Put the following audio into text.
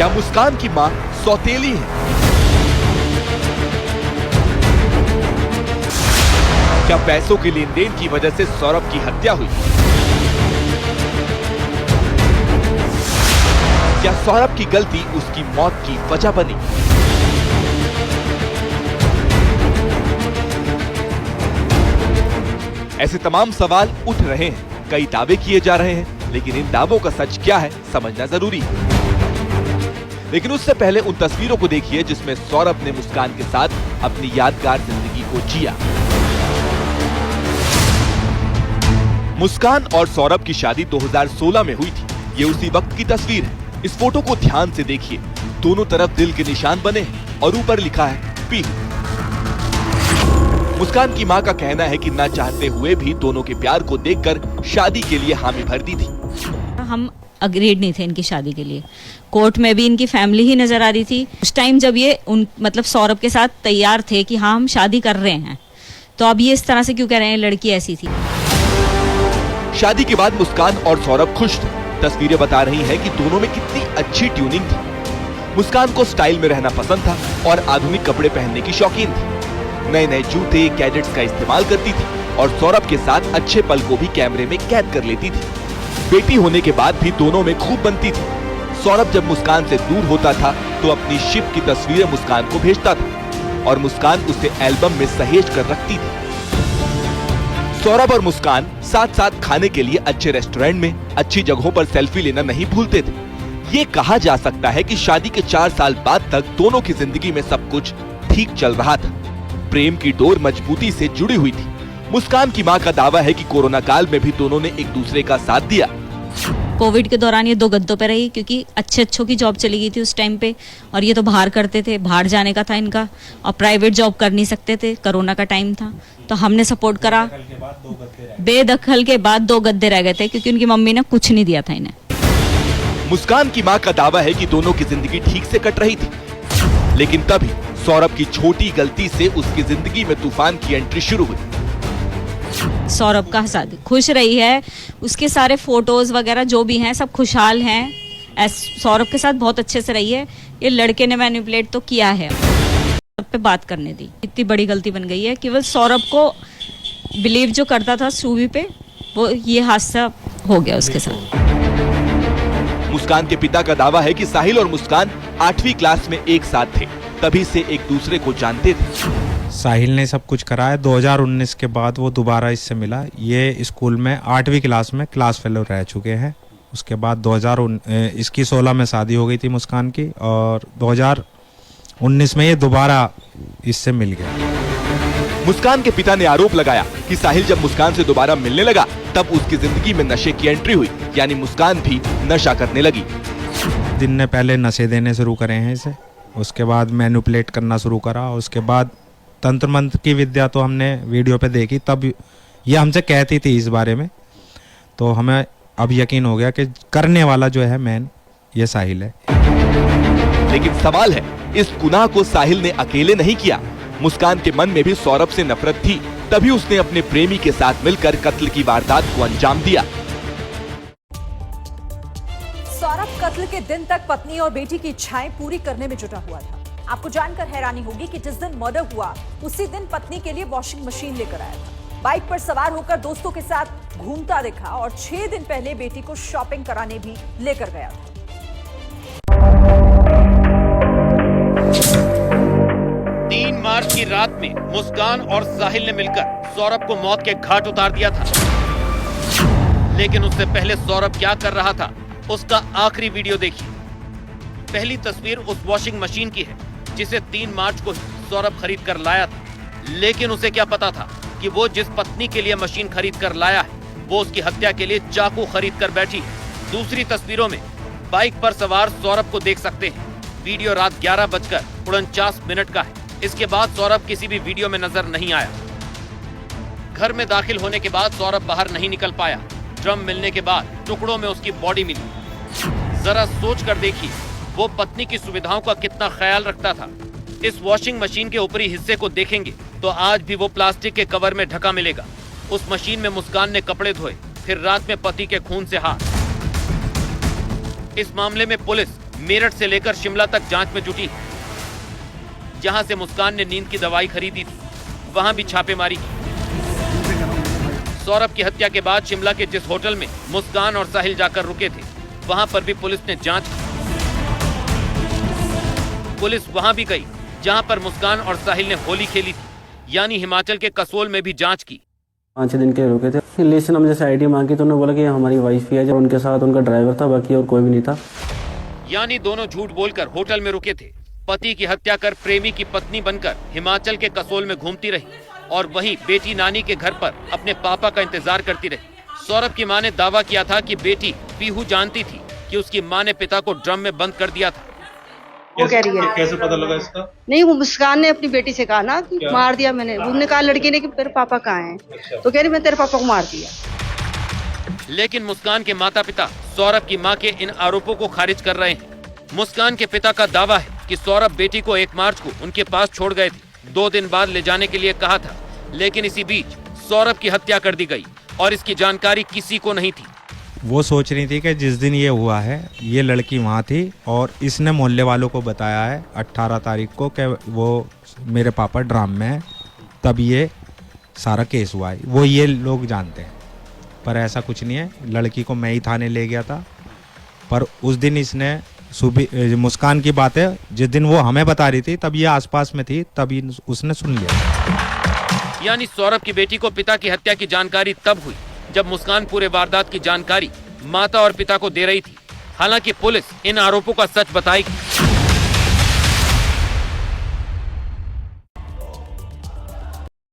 क्या मुस्कान की मां सौतेली है? क्या पैसों के लेन देन की वजह से सौरभ की हत्या हुई? क्या सौरभ की गलती उसकी मौत की वजह बनी? ऐसे तमाम सवाल उठ रहे हैं, कई दावे किए जा रहे हैं, लेकिन इन दावों का सच क्या है समझना जरूरी है। लेकिन उससे पहले उन तस्वीरों को देखिए जिसमें सौरभ ने मुस्कान के साथ अपनी यादगार जिंदगी को जिया। मुस्कान और सौरभ की शादी 2016 में हुई थी। ये उसी वक्त की तस्वीर है। इस फोटो को ध्यान से देखिए, दोनों तरफ दिल के निशान बने हैं और ऊपर लिखा है पी। मुस्कान की मां का कहना है कि ना चाहते हुए भी दोनों के प्यार को देखकर शादी के लिए हामी भर दी थी। हम अग्रीड नहीं थे इनकी शादी के लिए। कोर्ट में भी इनकी फैमिली ही नजर आ रही थी। उस टाइम जब ये मतलब सौरभ के साथ तैयार थे कि हाँ हम शादी कर रहे हैं, तो अब ये इस तरह से क्यों कह रहे हैं? लड़की ऐसी थी। शादी के बाद मुस्कान और सौरभ खुश थे। तस्वीरें बता रही हैं कि दोनों में कितनी अच्छी ट्यूनिंग थी। मुस्कान को स्टाइल में रहना पसंद था और आधुनिक कपड़े पहनने की शौकीन थी। नए नए जूते, गैजेट्स का इस्तेमाल करती थी और सौरभ के साथ अच्छे पल को भी कैमरे में कैद कर लेती थी। बेटी होने के बाद भी दोनों में खूब बनती थी। सौरभ जब मुस्कान से दूर होता था तो अपनी शिप की तस्वीरें मुस्कान को भेजता था और मुस्कान उसे एल्बम में सहेज कर रखती थी। सौरभ और मुस्कान साथ साथ खाने के लिए अच्छे रेस्टोरेंट में, अच्छी जगहों पर सेल्फी लेना नहीं भूलते थे। ये कहा जा सकता है कि शादी के 4 साल बाद तक दोनों की जिंदगी में सब कुछ ठीक चल रहा था। प्रेम की डोर मजबूती से जुड़ी हुई थी। मुस्कान की मां का दावा है कि कोरोना काल में भी दोनों ने एक दूसरे का साथ दिया। कोविड के दौरान ये 2 गद्दों पे रही, क्योंकि अच्छों की जॉब चली गई थी उस टाइम पे, और ये तो बाहर करते थे, बाहर जाने का था इनका, और प्राइवेट जॉब कर नहीं सकते थे, कोरोना का टाइम था, तो हमने सपोर्ट करा। बेदखल के बाद 2 गद्दे रह गए थे, क्योंकि उनकी मम्मी ने कुछ नहीं दिया था इन्हें। मुस्कान की मां का दावा है कि दोनों की जिंदगी ठीक से कट रही थी, लेकिन तभी सौरभ की छोटी गलती से उसकी जिंदगी में तूफान की एंट्री शुरू हुई। सौरभ का साथ खुश रही है, उसके सारे फोटोज वगैरह जो भी हैं सब खुशहाल हैं। सौरभ के साथ बहुत अच्छे से रही है। ये लड़के ने मैनिपुलेट तो किया है, सब पे बात करने दी। इतनी बड़ी गलती बन गई है। केवल सौरभ को बिलीव जो करता था सूवी पे, वो ये हादसा हो गया उसके साथ। मुस्कान के पिता का दावा है कि साहिल और मुस्कान 8वीं क्लास में एक साथ थे, तभी से एक दूसरे को जानते थे। साहिल ने सब कुछ कराया। 2019 के बाद वो दोबारा इससे मिला। ये स्कूल में 8वीं क्लास में क्लास फेलो रह चुके हैं। उसके बाद इसकी 16 में शादी हो गई थी मुस्कान की, और 2019 में ये दोबारा इससे मिल गया। मुस्कान के पिता ने आरोप लगाया कि साहिल जब मुस्कान से दोबारा मिलने लगा तब उसकी जिंदगी में नशे की एंट्री हुई, यानी मुस्कान भी नशा करने लगी। दिन ने पहले नशे देने शुरू करे हैं इसे, उसके बाद मैनिपुलेट करना शुरू करा, उसके बाद तंत्र मंत्र की विद्या तो हमने वीडियो पे देखी, तब ये हमसे कहती थी इस बारे में, तो हमें अब यकीन हो गया कि करने वाला जो है मेन ये साहिल है। लेकिन सवाल है, इस गुनाह को साहिल ने अकेले नहीं किया। मुस्कान के मन में भी सौरभ से नफरत थी, तभी उसने अपने प्रेमी के साथ मिलकर कत्ल की वारदात को अंजाम दिया। सौरभ कत्ल के दिन तक पत्नी और बेटी की इच्छाएं पूरी करने में जुटा हुआ था। आपको जानकर हैरानी होगी कि जिस दिन मर्डर हुआ उसी दिन पत्नी के लिए वॉशिंग मशीन लेकर आया था। बाइक पर सवार होकर दोस्तों के साथ घूमता दिखा और 6 दिन पहले बेटी को शॉपिंग कराने भी लेकर गया था। 3 मार्च की रात में मुस्कान और साहिल ने मिलकर सौरभ को मौत के घाट उतार दिया था। लेकिन उससे पहले सौरभ क्या कर रहा था, उसका आखिरी वीडियो देखिए। पहली तस्वीर उस वॉशिंग मशीन की है जिसे 3 मार्च को सौरभ खरीद कर लाया था, लेकिन उसे क्या पता था कि वो जिस पत्नी के लिए मशीन खरीद कर लाया है वो उसकी हत्या के लिए चाकू खरीद कर बैठी है। दूसरी तस्वीरों में बाइक पर सवार सौरभ को देख सकते हैं। वीडियो रात 11:49 का है। इसके बाद सौरभ किसी भी वीडियो में नजर नहीं आया। घर में दाखिल होने के बाद सौरभ बाहर नहीं निकल पाया। ड्रम मिलने के बाद टुकड़ों में उसकी बॉडी मिली। जरा सोच कर देखिए, वो पत्नी की सुविधाओं का कितना ख्याल रखता था। इस वॉशिंग मशीन के ऊपरी हिस्से को देखेंगे तो आज भी वो प्लास्टिक के कवर में ढका मिलेगा। उस मशीन में मुस्कान ने कपड़े धोए, फिर रात में पति के खून से हाथ। इस मामले में पुलिस मेरठ से लेकर शिमला तक जांच में जुटी। जहां से मुस्कान ने नींद की दवाई खरीदी थी, वहां भी छापेमारी की। सौरभ की हत्या के बाद शिमला के जिस होटल में मुस्कान और साहिल जाकर रुके थे, वहां पर भी पुलिस ने जांच की। पुलिस वहां भी गई जहां पर मुस्कान और साहिल ने होली खेली थी, यानी हिमाचल के कसोल में भी जांच की। 5-6 दिन के रुके थे। रिलेशन हम जैसे आईडी मांगी तो उन्होंने बोला कि हमारी वाइफ ही है, जो उनके साथ उनका ड्राइवर था, बाकी और कोई भी नहीं था। यानी दोनों झूठ बोलकर होटल में रुके थे। पति की हत्या कर प्रेमी की पत्नी बनकर हिमाचल के कसोल में घूमती रही और वहीं बेटी नानी के घर पर अपने पापा का इंतजार करती रही। सौरभ की मां ने दावा किया था कि बेटी पीहू जानती थी कि उसकी मां ने पिता को ड्रम में बंद कर दिया था। वो कह रही है। कैसे पता लगा इसका? नहीं, वो मुस्कान ने अपनी बेटी से कहा ना कि मार दिया मैंने। उन्होंने कहा लड़की ने कि तेरे पापा कहाँ हैं, तो कह रही मैं तेरे पापा को मार दिया। लेकिन मुस्कान के माता पिता सौरभ की मां के इन आरोपों को खारिज कर रहे हैं। मुस्कान के पिता का दावा है कि सौरभ बेटी को 1 मार्च को उनके पास छोड़ गए थे। 2 दिन बाद ले जाने के लिए कहा था, लेकिन इसी बीच सौरभ की हत्या कर दी गई और इसकी जानकारी किसी को नहीं थी। वो सोच रही थी कि जिस दिन ये हुआ है ये लड़की वहाँ थी और इसने मोहल्ले वालों को बताया है 18 तारीख को कि वो मेरे पापा ड्राम में है, तब ये सारा केस हुआ है। वो ये लोग जानते हैं, पर ऐसा कुछ नहीं है। लड़की को मैं ही थाने ले गया था, पर उस दिन इसने सुबह मुस्कान की बात है, जिस दिन वो हमें बता रही थी तब ये आसपास में थी, तभी उसने सुन लिया। यानी सौरभ की बेटी को पिता की हत्या की जानकारी तब हुई जब मुस्कान पूरे वारदात की जानकारी माता और पिता को दे रही थी। हालांकि पुलिस इन आरोपों का सच बताएगी।